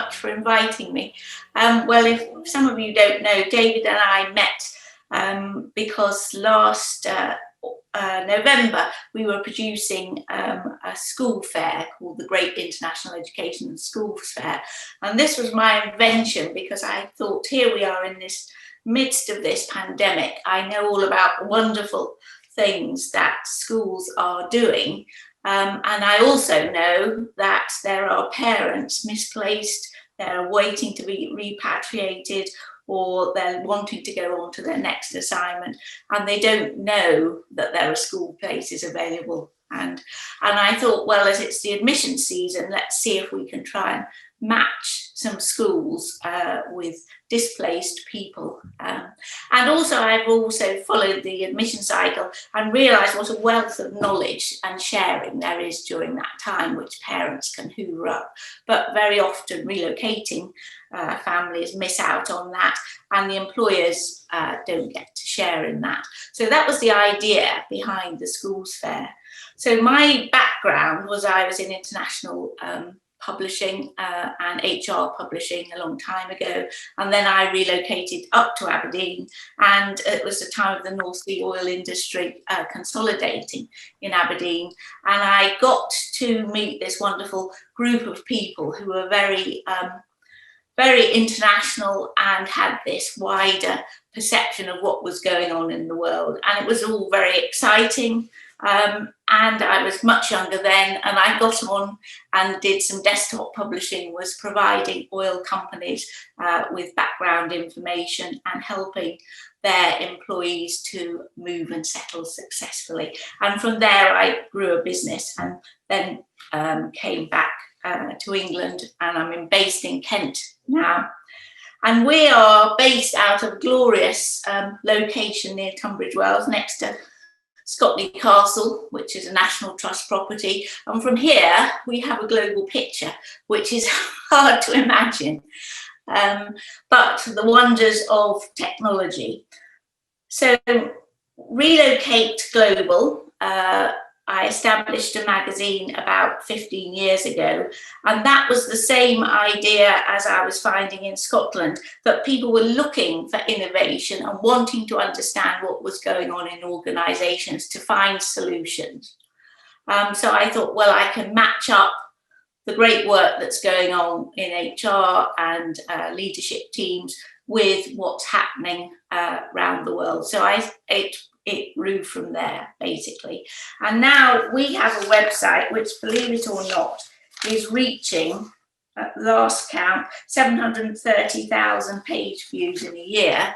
much for inviting me. Well, if some of you don't know, David and I met because last November we were producing a school fair called the Great International Education and Schools Fair. And this was my invention because I thought, here we are in this midst of this pandemic. I know all about the wonderful things that schools are doing. And I also know that there are parents misplaced, they're waiting to be repatriated, or they're wanting to go on to their next assignment, and they don't know that there are school places available. And I thought, well, as it's the admission season, let's see if we can try and match some schools with displaced people. And also, I've also followed the admission cycle and realised what a wealth of knowledge and sharing there is during that time, which parents can hoover up. But very often relocating families miss out on that, and the employers don't get to share in that. So that was the idea behind the schools fair. So my background was I was in international publishing and HR publishing a long time ago, and then I relocated up to Aberdeen, and it was the time of the North Sea oil industry consolidating in Aberdeen, and I got to meet this wonderful group of people who were very international and had this wider perception of what was going on in the world, and it was all very exciting. And I was much younger then, and I got on and did some desktop publishing, was providing oil companies with background information and helping their employees to move and settle successfully. And from there I grew a business, and then came back to England, and I'm based in Kent now. And we are based out of a glorious location near Tunbridge Wells, next to Scotney Castle, which is a National Trust property. And from here, we have a global picture, which is hard to imagine, but the wonders of technology. So Relocate Global, I established a magazine about 15 years ago, and that was the same idea as I was finding in Scotland, that people were looking for innovation and wanting to understand what was going on in organisations to find solutions. So I thought, well, I can match up the great work that's going on in HR and leadership teams with what's happening around the world. So it grew from there, basically. And now we have a website which, believe it or not, is reaching, at last count, 730,000 page views in a year.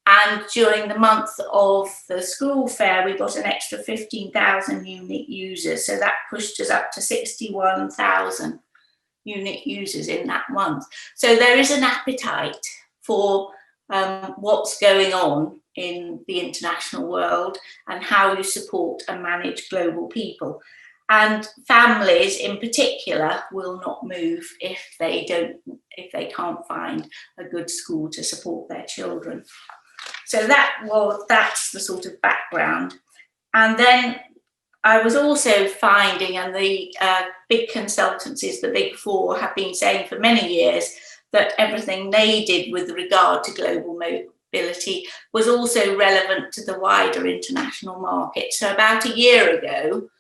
And during the month of the school fair, we got an extra 15,000 unique users. So that pushed us up to 61,000 unique users in that month. So there is an appetite for what's going on in the international world and how you support and manage global people. And families in particular will not move if they can't find a good school to support their children. So that's the sort of background. And then I was also finding, and the big consultancies, the Big Four, have been saying for many years, that everything they did with regard to global mobility was also relevant to the wider international market. So about a year ago,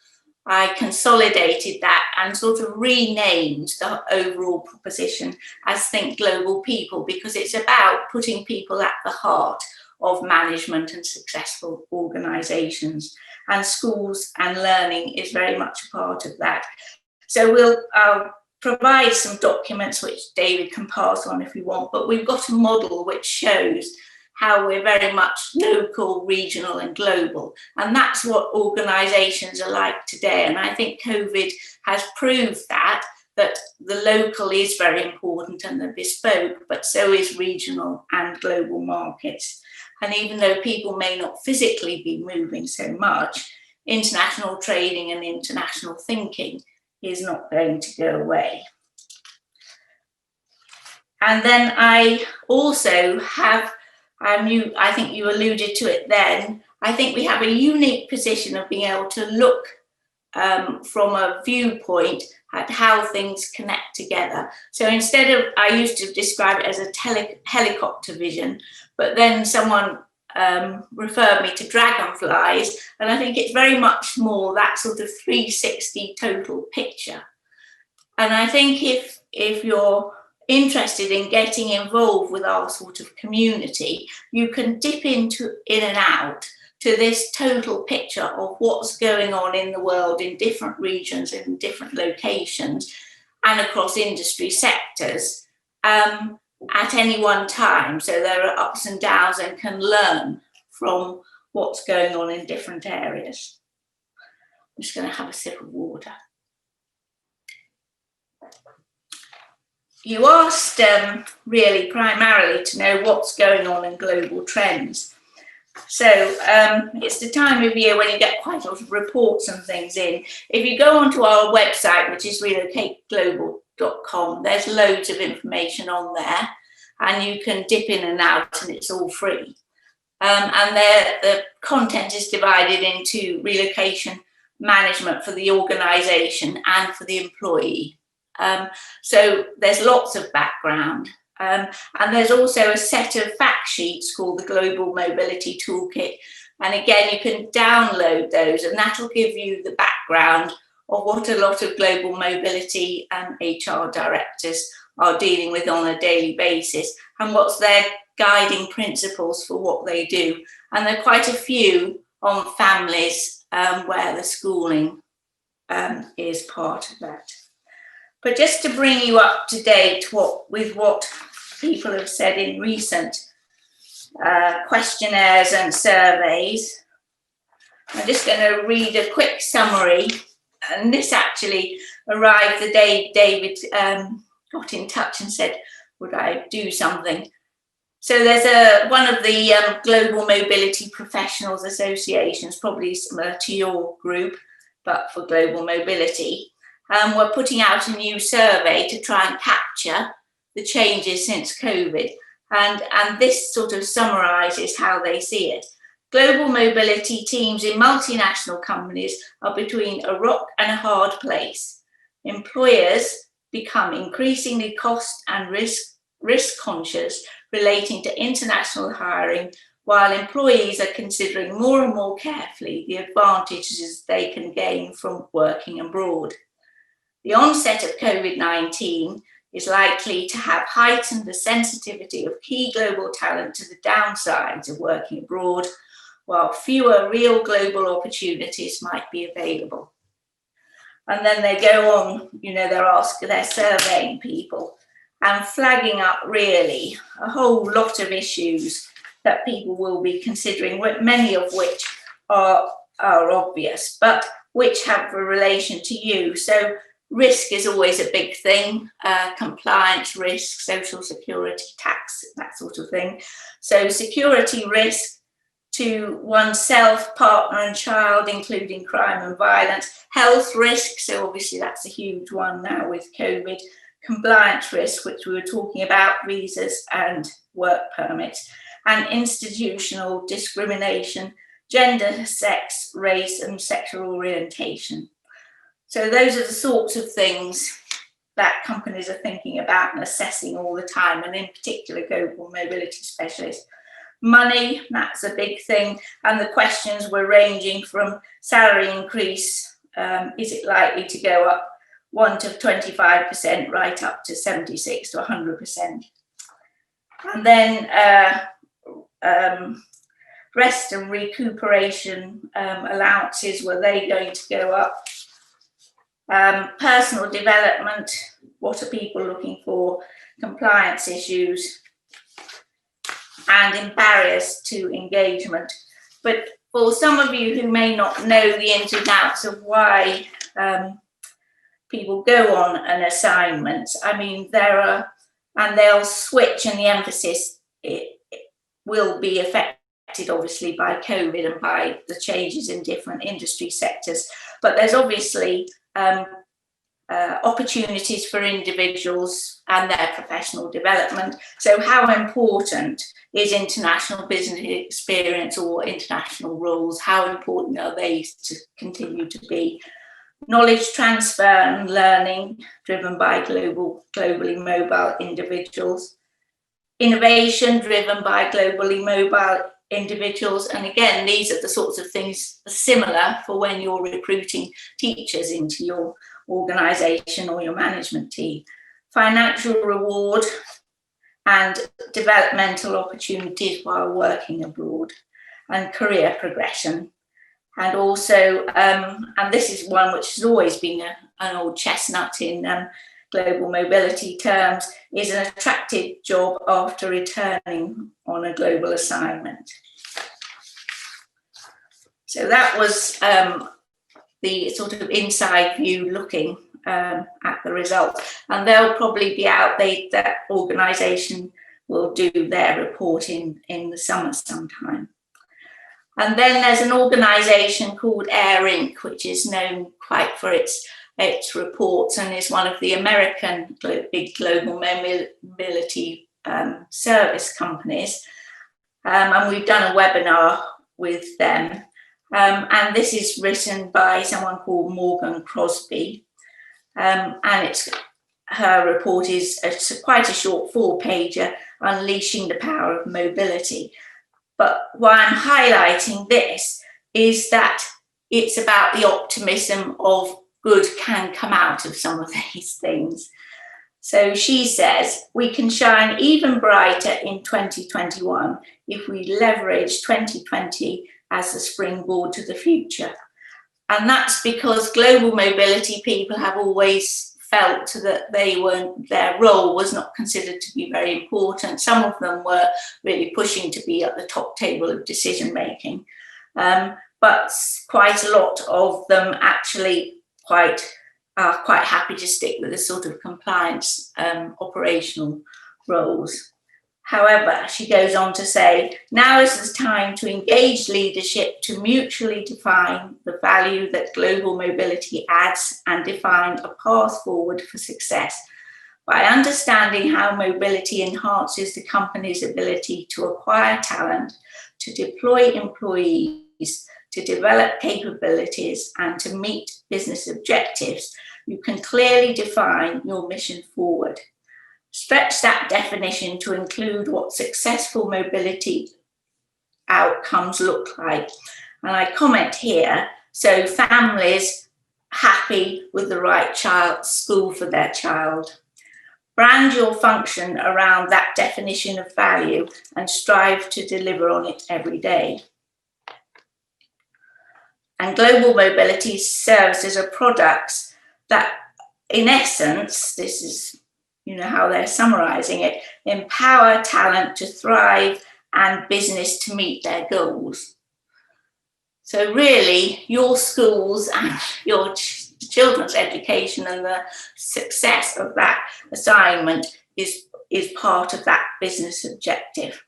I consolidated that and sort of renamed the overall proposition as Think Global People, because it's about putting people at the heart of management and successful organisations. And schools and learning is very much a part of that. So I'll provide some documents which David can pass on if you want, but we've got a model which shows how we're very much local, regional and global. And that's what organisations are like today. And I think COVID has proved that the local is very important and the bespoke, but so is regional and global markets. And even though people may not physically be moving so much, international trading and international thinking is not going to go away. And then I also have, I think you alluded to it then, I think we have a unique position of being able to look from a viewpoint at how things connect together. So instead of, I used to describe it as a helicopter vision, but then someone referred me to dragonflies, and I think it's very much more that sort of 360 total picture. And I think if you're interested in getting involved with our sort of community, you can dip in and out to this total picture of what's going on in the world in different regions, in different locations, and across industry sectors at any one time. So there are ups and downs, and can learn from what's going on in different areas. I'm just going to have a sip of water. You asked really primarily to know what's going on in global trends. So it's the time of year when you get quite a lot of reports and things in. If you go onto our website, which is relocateglobal.com, there's loads of information on there, and you can dip in and out, and it's all free. And the content is divided into relocation management for the organisation and for the employee. So there's lots of background. And there's also a set of fact sheets called the Global Mobility Toolkit. And again, you can download those, and that'll give you the background of what a lot of global mobility and HR directors are dealing with on a daily basis, and what's their guiding principles for what they do. And there are quite a few on families where the schooling is part of that. But just to bring you up to date with what people have said in recent questionnaires and surveys, I'm just going to read a quick summary. And this actually arrived the day David got in touch and said, would I do something? So there's one of the Global Mobility Professionals Associations, probably similar to your group, but for global mobility. We're putting out a new survey to try and capture the changes since COVID. And this sort of summarises how they see it. Global mobility teams in multinational companies are between a rock and a hard place. Employers become increasingly cost and risk conscious relating to international hiring, while employees are considering more and more carefully the advantages they can gain from working abroad. The onset of COVID-19 is likely to have heightened the sensitivity of key global talent to the downsides of working abroad, while fewer real global opportunities might be available. And then they go on, they're surveying people and flagging up really a whole lot of issues that people will be considering, many of which are obvious, but which have a relation to you. So risk is always a big thing, compliance risk, social security, tax, that sort of thing. So security risk to oneself, partner and child, including crime and violence, health risk, so obviously that's a huge one now with COVID, compliance risk, which we were talking about, visas and work permits, and institutional discrimination, gender, sex, race and sexual orientation. So those are the sorts of things that companies are thinking about and assessing all the time, and in particular global mobility specialists. Money, that's a big thing, and the questions were ranging from salary increase, is it likely to go up 1 to 25%, right up to 76 to 100%. And then rest and recuperation allowances, were they going to go up? Personal development, what are people looking for? Compliance issues, and in barriers to engagement. But for some of you who may not know the ins and outs of why people go on an assignment, I mean, and they'll switch, and the emphasis it will be affected obviously by COVID and by the changes in different industry sectors. But there's obviously opportunities for individuals and their professional development. So how important is international business experience or international roles? How important are they to continue to be? knowledge transfer and learning driven by globally mobile individuals, innovation driven by globally mobile individuals. And again, these are the sorts of things similar for when you're recruiting teachers into your organisation or your management team. Financial reward and developmental opportunities while working abroad, and career progression. And also, and this is one which has always been an old chestnut in global mobility terms, is an attractive job after returning on a global assignment. So that was the sort of inside view looking at the results, and they'll probably be out. That organisation will do their report in the summer sometime. And then there's an organisation called Air Inc., which is known quite for its reports and is one of the American big global mobility service companies. And we've done a webinar with them. And this is written by someone called Morgan Crosby. And her report is quite a short 4-pager, Unleashing the Power of Mobility. But why I'm highlighting this is that it's about the optimism of good can come out of some of these things. So she says, we can shine even brighter in 2021 if we leverage 2020 as a springboard to the future. And that's because global mobility people have always felt that their role was not considered to be very important. Some of them were really pushing to be at the top table of decision making, but quite a lot of them actually are quite happy to stick with the sort of compliance operational roles. However, she goes on to say, now is the time to engage leadership to mutually define the value that global mobility adds and define a path forward for success. By understanding how mobility enhances the company's ability to acquire talent, to deploy employees, to develop capabilities, and to meet business objectives, you can clearly define your mission forward. Stretch that definition to include what successful mobility outcomes look like. And I comment here, so families happy with the right school for their child. Brand your function around that definition of value and strive to deliver on it every day. And global mobility services are products that, in essence, this is how they're summarizing it, empower talent to thrive and business to meet their goals. So really, your schools and your children's education and the success of that assignment is part of that business objective.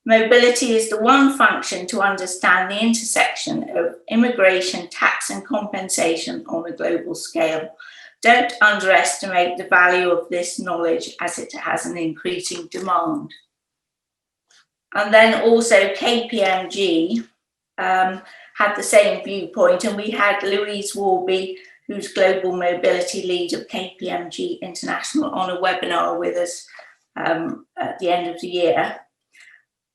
Mobility is the one function to understand the intersection of immigration, tax and compensation on a global scale. Don't underestimate the value of this knowledge as it has an increasing demand. And then also KPMG had the same viewpoint, and we had Louise Warby, who's Global Mobility Lead of KPMG International, on a webinar with us at the end of the year.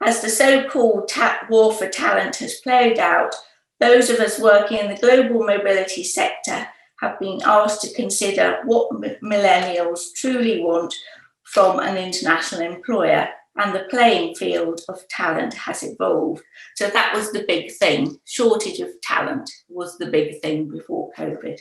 As the so-called war for talent has played out, those of us working in the global mobility sector have been asked to consider what millennials truly want from an international employer, and the playing field of talent has evolved. So that was the big thing. Shortage of talent was the big thing before COVID.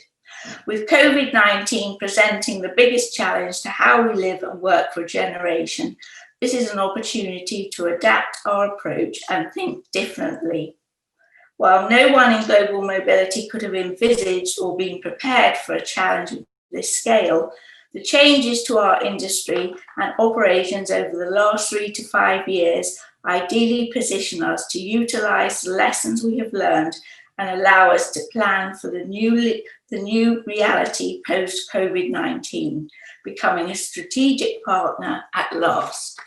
With COVID-19 presenting the biggest challenge to how we live and work for a generation, this is an opportunity to adapt our approach and think differently. While no one in global mobility could have envisaged or been prepared for a challenge of this scale, the changes to our industry and operations over the last 3 to 5 years ideally position us to utilise the lessons we have learned and allow us to plan for the new reality post-COVID-19, becoming a strategic partner at last.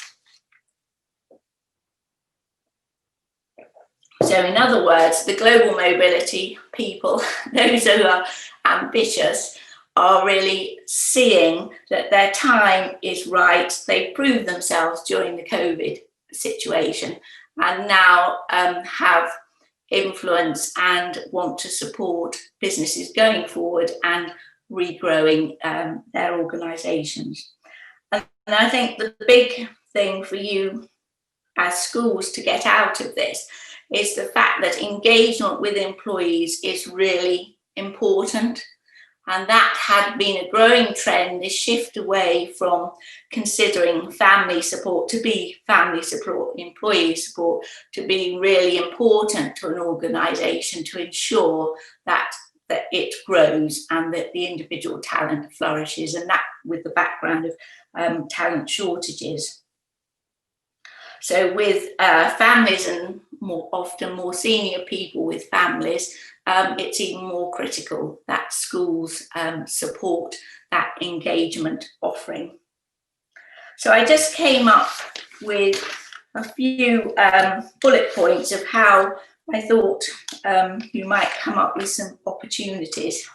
So in other words, the global mobility people, those who are ambitious, are really seeing that their time is right. They proved themselves during the COVID situation and now have influence and want to support businesses going forward and regrowing their organisations. And I think the big thing for you as schools to get out of this is the fact that engagement with employees is really important. And that had been a growing trend, this shift away from considering family support to be family support, employee support, to be really important to an organisation to ensure that it grows and that the individual talent flourishes, and that with the background of talent shortages. So with families and often more senior people with families, it's even more critical that schools support that engagement offering. So I just came up with a few bullet points of how I thought you might come up with some opportunities.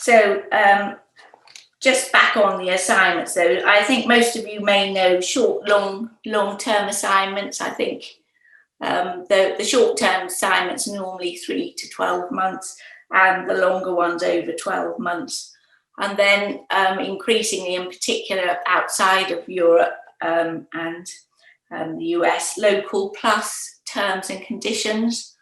So just back on the assignments though, I think most of you may know short, long-term assignments. I think the short-term assignments are normally 3 to 12 months and the longer ones over 12 months. And then increasingly in particular outside of Europe and the US, local plus terms and conditions,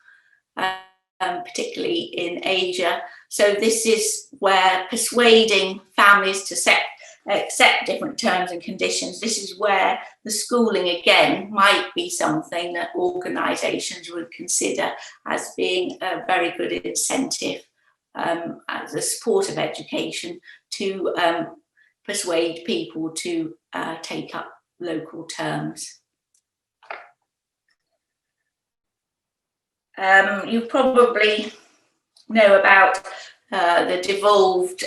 particularly in Asia. So this is where persuading families to accept different terms and conditions. This is where the schooling again might be something that organisations would consider as being a very good incentive as a support of education to persuade people to take up local terms. You probably know about the devolved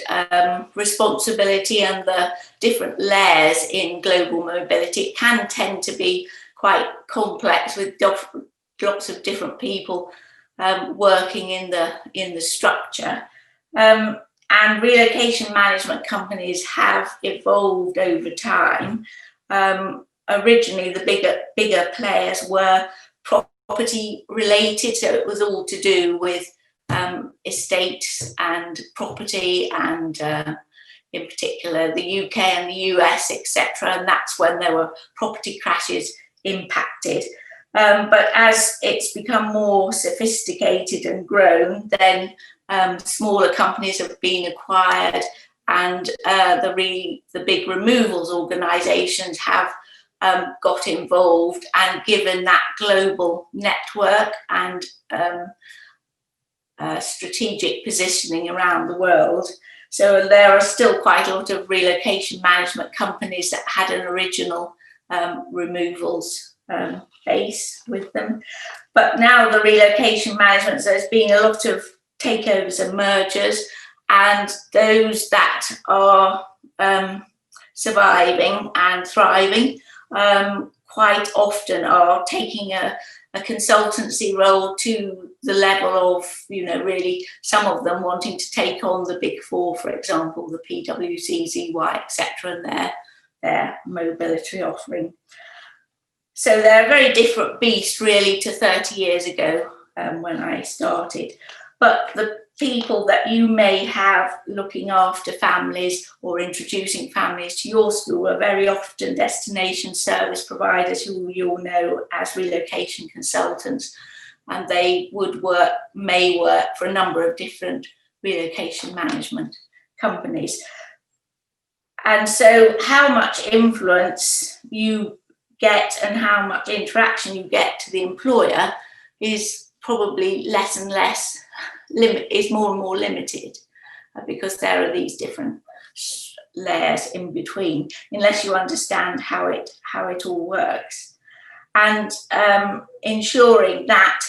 responsibility and the different layers in global mobility. It can tend to be quite complex with lots of different people working in the structure. And relocation management companies have evolved over time. Originally, the bigger players were property related, so it was all to do with estates and property, and in particular the UK and the US, etc. And that's when there were property crashes impacted. But as it's become more sophisticated and grown, then smaller companies have been acquired, and the big removals organisations have got involved and given that global network and strategic positioning around the world. So there are still quite a lot of relocation management companies that had an original removals base with them. But now the relocation management, there's been a lot of takeovers and mergers, and those that are surviving and thriving quite often are taking a consultancy role to the level of, really some of them wanting to take on the big four, for example, the PwC, ZY, etc., and their mobility offering. So they're a very different beast really to 30 years ago when I started. But the people that you may have looking after families or introducing families to your school are very often destination service providers who you all know as relocation consultants, and they may work for a number of different relocation management companies. And so how much influence you get and how much interaction you get to the employer is probably less and less, is more and more limited, because there are these different layers in between, unless you understand how it all works. And ensuring that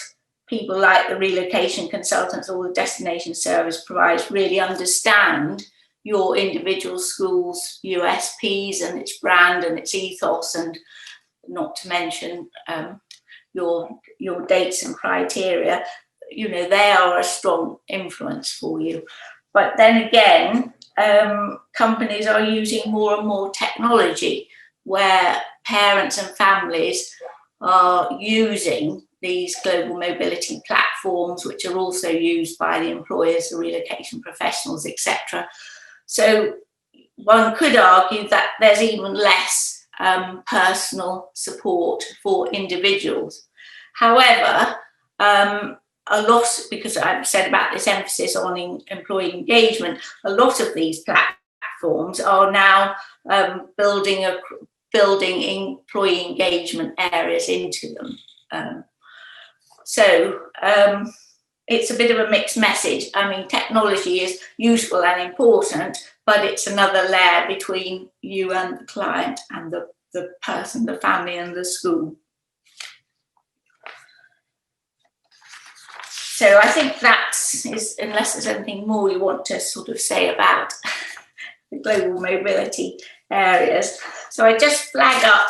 people like the relocation consultants or the destination service providers really understand your individual school's USPs and its brand and its ethos, and not to mention your dates and criteria, you know, they are a strong influence for you. But then again, companies are using more and more technology where parents and families are using these global mobility platforms, which are also used by the employers, the relocation professionals, etc. So one could argue that there's even less personal support for individuals. However, a lot, because I've said about this emphasis on employee engagement, a lot of these platforms are now building employee engagement areas into them. So it's a bit of a mixed message. I mean, technology is useful and important, but it's another layer between you and the client and the person, the family and the school. So I think that is, unless there's anything more you want to sort of say about the global mobility areas. So I just flag up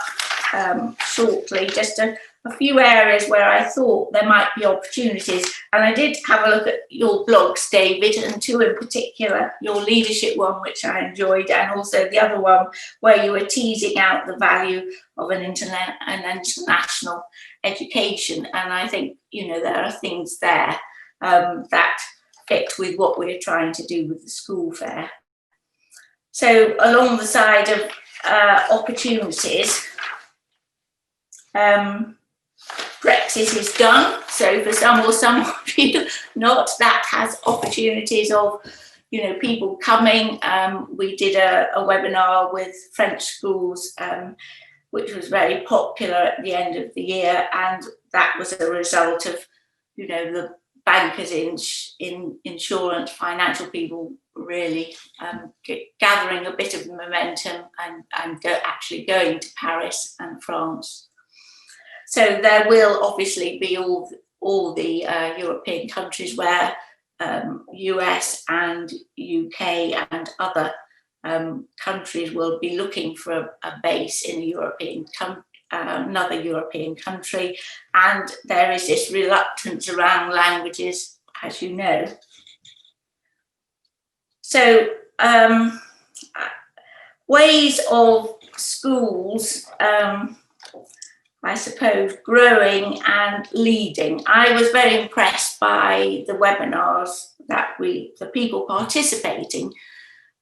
shortly just a few areas where I thought there might be opportunities. And I did have a look at your blogs, David, and two in particular, your leadership one, which I enjoyed, and also the other one where you were teasing out the value of an international education. And I think, you know, there are things there that fit with what we're trying to do with the school fair. So along the side of opportunities, Brexit is done. So for some of you not, that has opportunities of, you know, people coming. We did a webinar with French schools, which was very popular at the end of the year. And that was a result of, you know, the bankers in insurance, financial people really gathering a bit of momentum and actually going to Paris and France. So there will obviously be all the European countries where US and UK and other countries will be looking for a base in another European country, and there is this reluctance around languages, as you know. So ways of schools, I suppose, growing and leading. I was very impressed by the webinars that the people participating,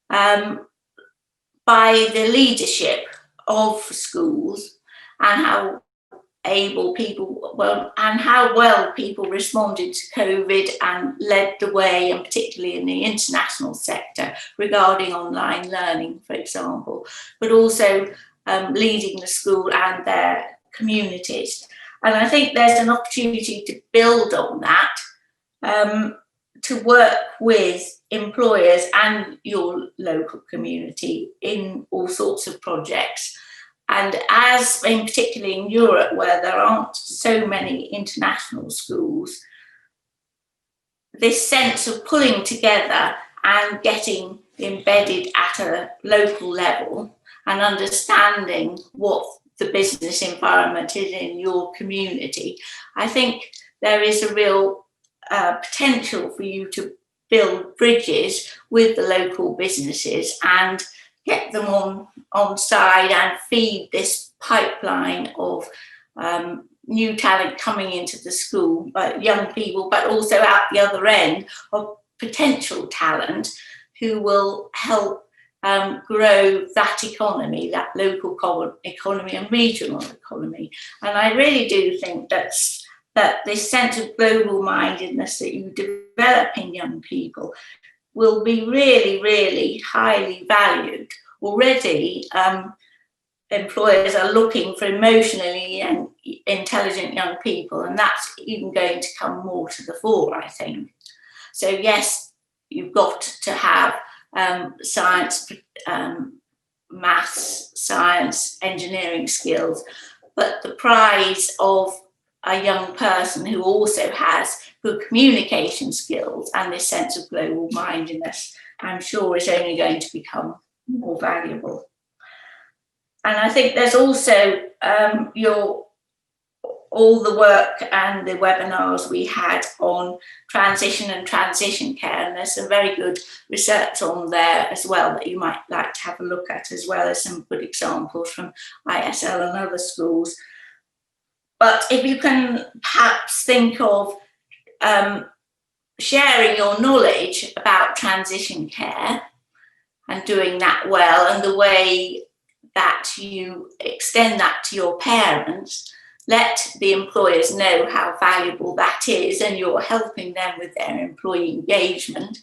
by the leadership of schools and how able people, and how well people responded to COVID and led the way, and particularly in the international sector regarding online learning, for example, but also leading the school and their communities. And I think there's an opportunity to build on that, to work with employers and your local community in all sorts of projects. And as in particularly in Europe, where there aren't so many international schools, this sense of pulling together and getting embedded at a local level and understanding what the business environment is in your community, I think there is a real potential for you to build bridges with the local businesses and get them on side and feed this pipeline of new talent coming into the school, but young people, but also at the other end of potential talent who will help grow that economy, that local economy and regional economy. And I really do think that this sense of global mindedness that you develop in young people will be really, really highly valued. Already, employers are looking for emotionally and intelligent young people, and that's even going to come more to the fore, I think. So yes, you've got to have science, maths, science, engineering skills, but the prize of a young person who also has good communication skills and this sense of global mindedness, I'm sure is only going to become more valuable. And I think there's also all the work and the webinars we had on transition and transition care, and there's some very good research on there as well that you might like to have a look at, as well as some good examples from ISL and other schools. But if you can perhaps think of sharing your knowledge about transition care and doing that well, and the way that you extend that to your parents, let the employers know how valuable that is, and you're helping them with their employee engagement.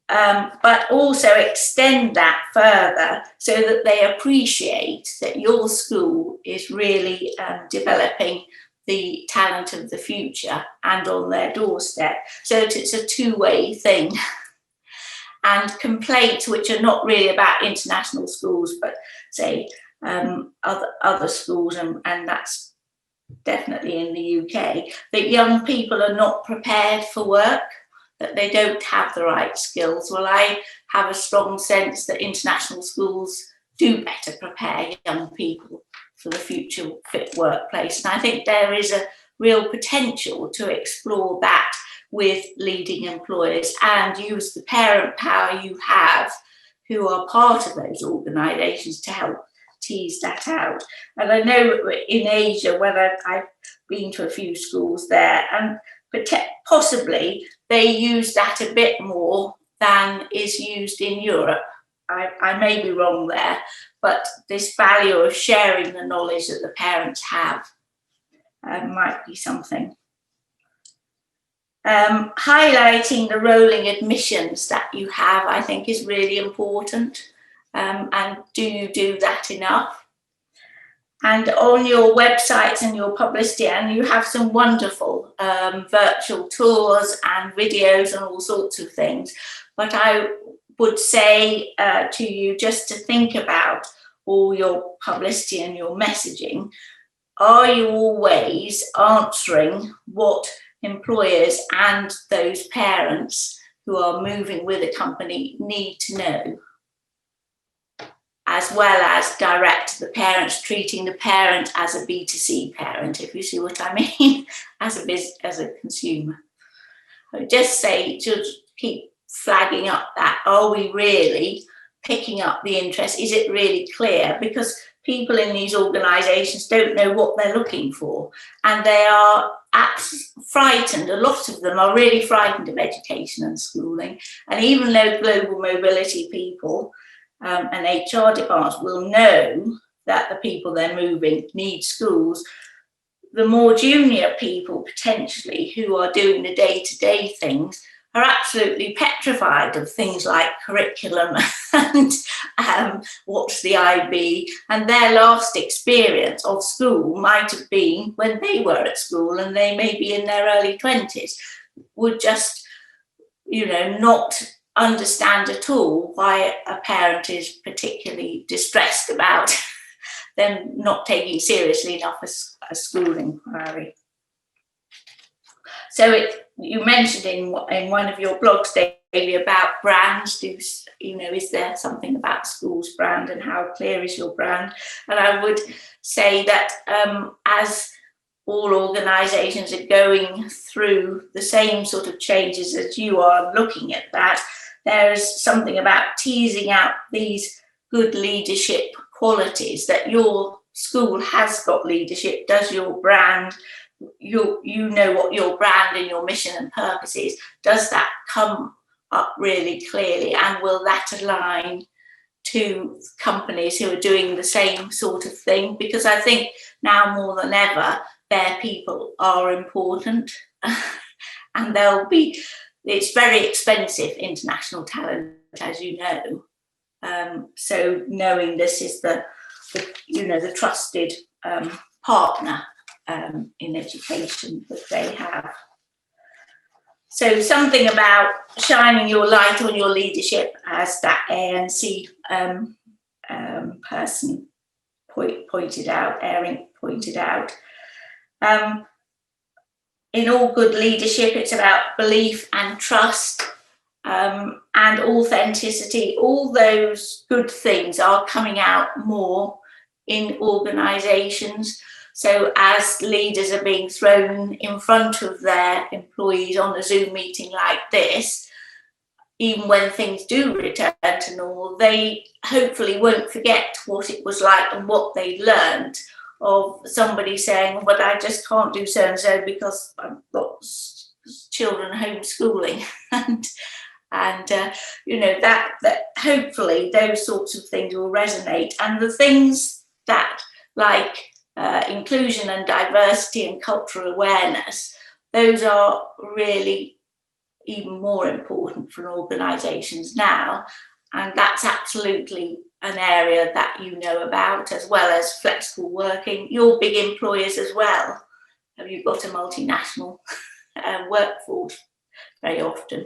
But also extend that further so that they appreciate that your school is really developing the talent of the future and on their doorstep. So it's a two-way thing. And complaints, which are not really about international schools, but say other schools, and that's definitely in the UK, that young people are not prepared for work, that they don't have the right skills. Well, I have a strong sense that international schools do better prepare young people for the future fit workplace. And I think there is a real potential to explore that with leading employers and use the parent power you have, who are part of those organisations, to help tease that out. And I know in Asia, whether I've been to a few schools there, and possibly they use that a bit more than is used in Europe. I may be wrong there, but this value of sharing the knowledge that the parents have might be something. Highlighting the rolling admissions that you have, I think, is really important. And do you do that enough? And on your websites and your publicity, and you have some wonderful virtual tours and videos and all sorts of things. But I would say to you just to think about all your publicity and your messaging. Are you always answering what employers and those parents who are moving with a company need to know, as well as direct to the parents, treating the parent as a B2C parent, if you see what I mean, as a consumer? I would just say to keep flagging up that, are we really picking up the interest? Is it really clear? Because people in these organisations don't know what they're looking for, and they are frightened. A lot of them are really frightened of education and schooling, and even though global mobility people and HR departments will know that the people they're moving need schools, the more junior people potentially who are doing the day-to-day things are absolutely petrified of things like curriculum and what's the IB, and their last experience of school might have been when they were at school, and they may be in their early 20s, would just, not understand at all why a parent is particularly distressed about them not taking seriously enough a school inquiry. So you mentioned in one of your blogs, Davy, about brands. Is there something about school's brand, and how clear is your brand? And I would say that as all organisations are going through the same sort of changes as you are looking at that, there is something about teasing out these good leadership qualities, that your school has got leadership. Does your brand, you know what your brand and your mission and purpose is, does that come up really clearly, and will that align to companies who are doing the same sort of thing? Because I think now more than ever, their people are important, and it's very expensive, international talent, as you know. So knowing this is the trusted partner in education that they have. So something about shining your light on your leadership, as that ANC person pointed out, Erin pointed out. In all good leadership, it's about belief and trust, and authenticity, all those good things are coming out more in organisations. So as leaders are being thrown in front of their employees on a Zoom meeting like this, even when things do return to normal, they hopefully won't forget what it was like and what they learned of somebody saying, but I just can't do so and so because I've got children homeschooling. and you know, that hopefully those sorts of things will resonate. And the things that, like inclusion and diversity and cultural awareness, those are really even more important for organisations now. And that's absolutely an area that you know about, as well as flexible working. You're big employers as well. Have you got a multinational workforce very often?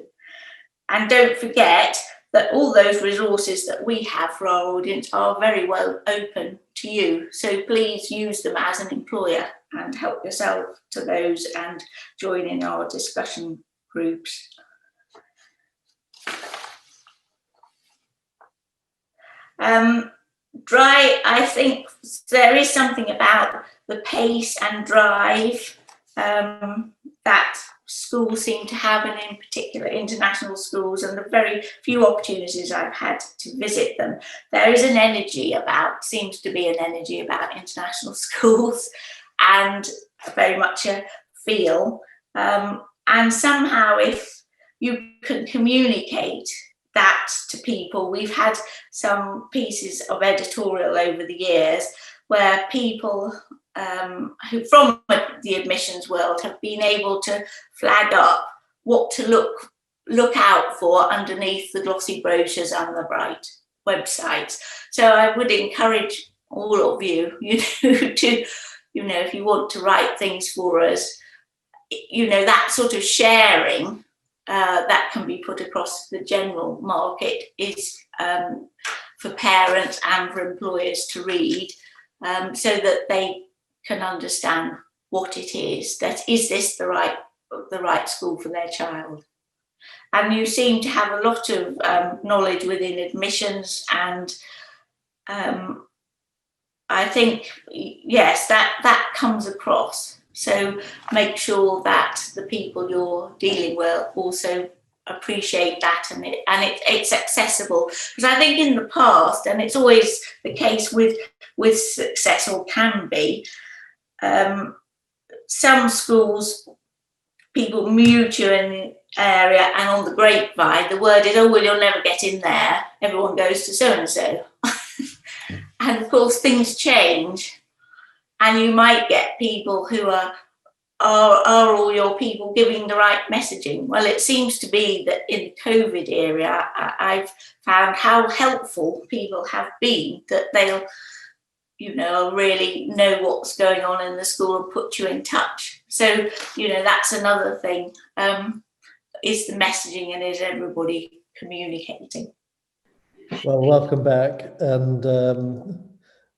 And don't forget that all those resources that we have for our audience are very well open to you. So please use them as an employer and help yourself to those and join in our discussion groups. I think there is something about the pace and drive that schools seem to have, and in particular international schools, and the very few opportunities I've had to visit them, there is an energy about, seems to be an energy about international schools, and very much a feel. And somehow if you can communicate that to people, we've had some pieces of editorial over the years where people who from the admissions world have been able to flag up what to look out for underneath the glossy brochures and the bright websites. So I would encourage all of you, to, if you want to write things for us, that sort of sharing that can be put across the general market is for parents and for employers to read, so that they can understand what it is. That is this the right school for their child? And you seem to have a lot of knowledge within admissions, and I think, yes, that comes across. So make sure that the people you're dealing with also appreciate that, and it's accessible. Because I think in the past, and it's always the case with success, or can be, some schools, people mute you in the area, and on the grapevine the word is, oh well, you'll never get in there, everyone goes to so and so. And of course things change, and you might get people who are all your people giving the right messaging. Well, it seems to be that in the COVID era, I've found how helpful people have been, that they'll really know what's going on in the school and put you in touch. So that's another thing, is the messaging, and is everybody communicating? Well, welcome back, and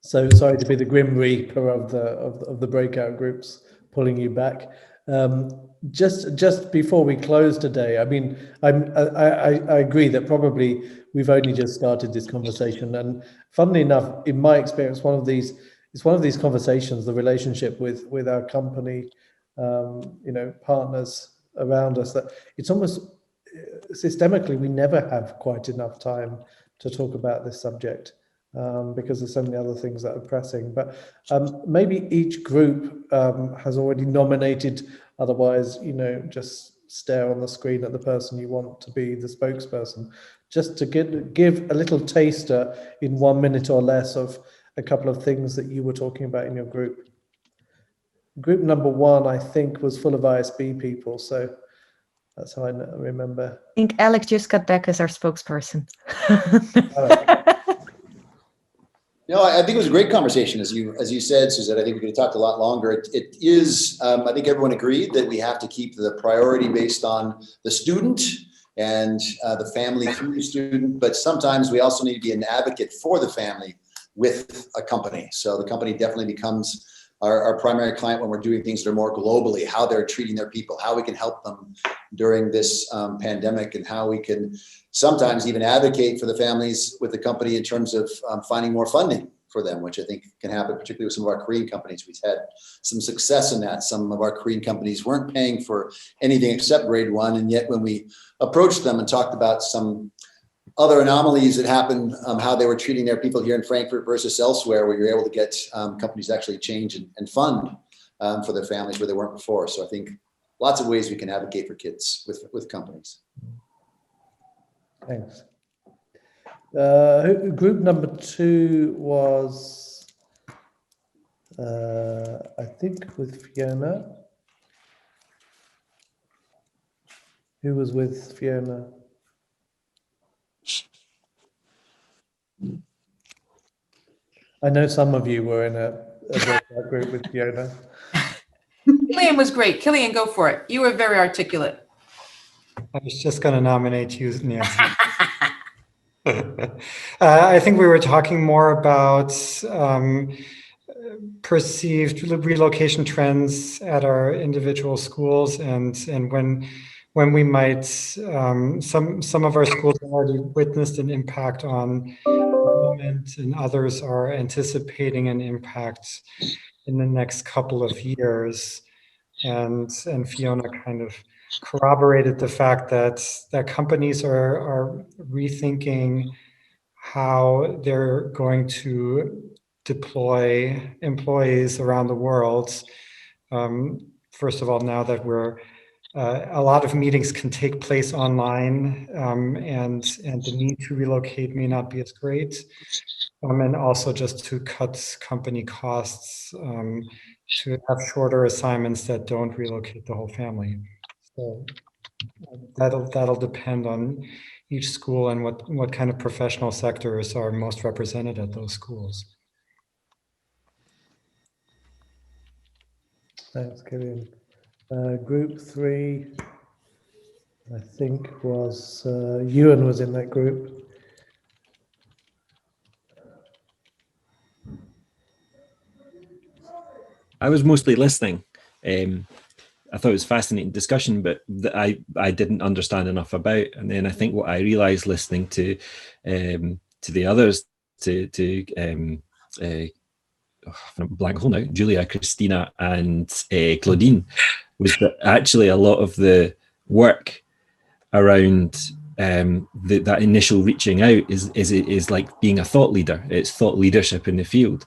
so sorry to be the grim reaper of the breakout groups pulling you back. Just before we close today, I mean, I agree that probably we've only just started this conversation, and funnily enough, in my experience, it's one of these conversations, the relationship with our company, partners around us, that it's almost systemically we never have quite enough time to talk about this subject, because there's so many other things that are pressing. But maybe each group has already nominated, otherwise, just stare on the screen at the person you want to be the spokesperson, just to give a little taster in 1 minute or less of a couple of things that you were talking about in your group. Group number 1, I think, was full of ISB people, so that's how I remember. I think Alec just got back as our spokesperson. I think it was a great conversation, as you said, Suzette. I think we could have talked a lot longer. It is, I think everyone agreed that we have to keep the priority based on the student and the family through the student, but sometimes we also need to be an advocate for the family with a company. So the company definitely becomes our primary client when we're doing things that are more globally, how they're treating their people, how we can help them during this pandemic, and how we can sometimes even advocate for the families with the company in terms of finding more funding for them, which I think can happen, particularly with some of our Korean companies. We've had some success in that. Some of our Korean companies weren't paying for anything except grade 1. And yet when we approached them and talked about some other anomalies that happened, how they were treating their people here in Frankfurt versus elsewhere, we were able to get companies actually change and fund for their families where they weren't before. So I think lots of ways we can advocate for kids with companies. Thanks. Group number 2 was, I think, with Fiona. Who was with Fiona? I know some of you were in a breakout group with Fiona. Killian was great. Killian, go for it. You were very articulate. I was just going to nominate you, Nancy. I think we were talking more about perceived relocation trends at our individual schools, and when we might, some of our schools have already witnessed an impact on enrollment, and others are anticipating an impact in the next couple of years. And Fiona kind of corroborated the fact that companies are rethinking how they're going to deploy employees around the world. First of all, now that a lot of meetings can take place online, and the need to relocate may not be as great. And also just to cut company costs, to have shorter assignments that don't relocate the whole family. So that'll depend on each school and what kind of professional sectors are most represented at those schools. Thanks, Killian. Group 3, I think, was Ewan was in that group. I was mostly listening. I thought it was a fascinating discussion, but I didn't understand enough about. And then I think what I realized listening to the others, blank hole now, Julia, Christina, and Claudine, was that actually a lot of the work around that initial reaching out is like being a thought leader. It's thought leadership in the field.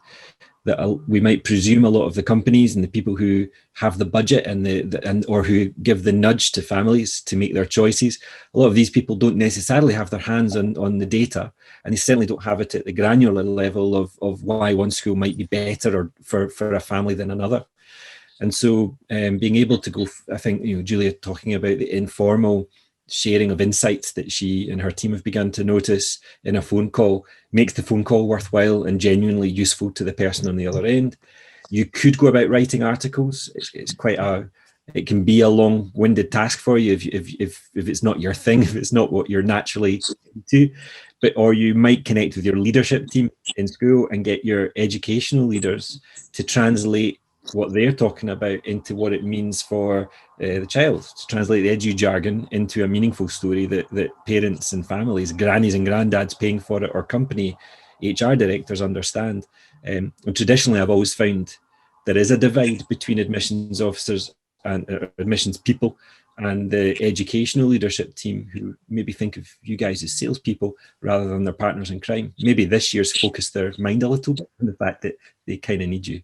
That we might presume a lot of the companies and the people who have the budget and or who give the nudge to families to make their choices, a lot of these people don't necessarily have their hands on the data, and they certainly don't have it at the granular level of why one school might be better or for a family than another. And so being able to go, I think, Julia talking about the informal sharing of insights that she and her team have begun to notice in a phone call makes the phone call worthwhile and genuinely useful to the person on the other end. You could go about writing articles. It can be a long-winded task for you if it's not your thing, if it's not what you're naturally into. Or you might connect with your leadership team in school and get your educational leaders to translate what they're talking about into what it means for the child, to translate the edu jargon into a meaningful story that parents and families, grannies and granddads paying for it, or company HR directors understand. And traditionally, I've always found there is a divide between admissions officers and admissions people and the educational leadership team, who maybe think of you guys as salespeople rather than their partners in crime. Maybe this year's focused their mind a little bit on the fact that they kind of need you.